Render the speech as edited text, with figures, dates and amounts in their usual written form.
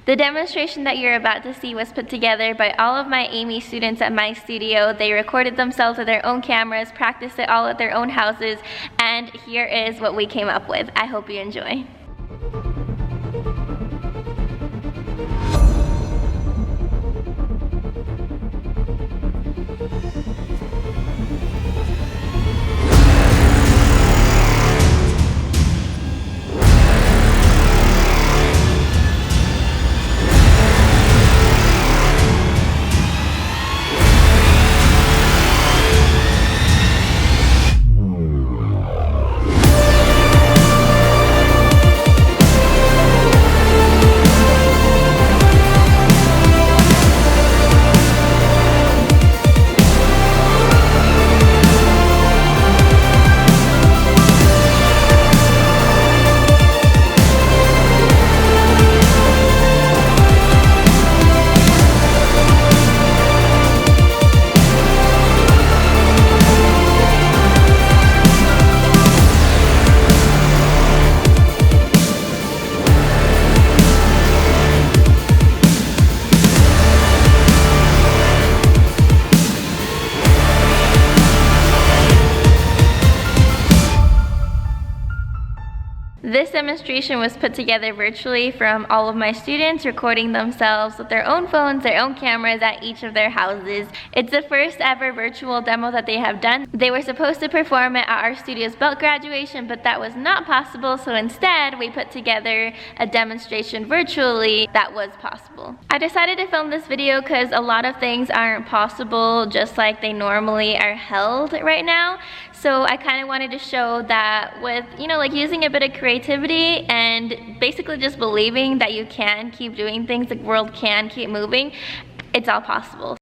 The demonstration that you're about to see was put together by all of my Amy students at my studio. They recorded themselves with their own cameras, practiced it all at their own houses, and here is what we came up with. I hope you enjoy. This demonstration was put together virtually from all of my students recording themselves with their own phones, their own cameras at each of their houses. It's the first ever virtual demo that they have done. They were supposed to perform it at our studio's belt graduation, but that was not possible, so instead we put together a demonstration virtually that was possible. I decided to film this video because a lot of things aren't possible just like they normally are held right now. So I kind of wanted to show that with, like using a bit of creativity and basically just believing that you can keep doing things, the world can keep moving, it's all possible.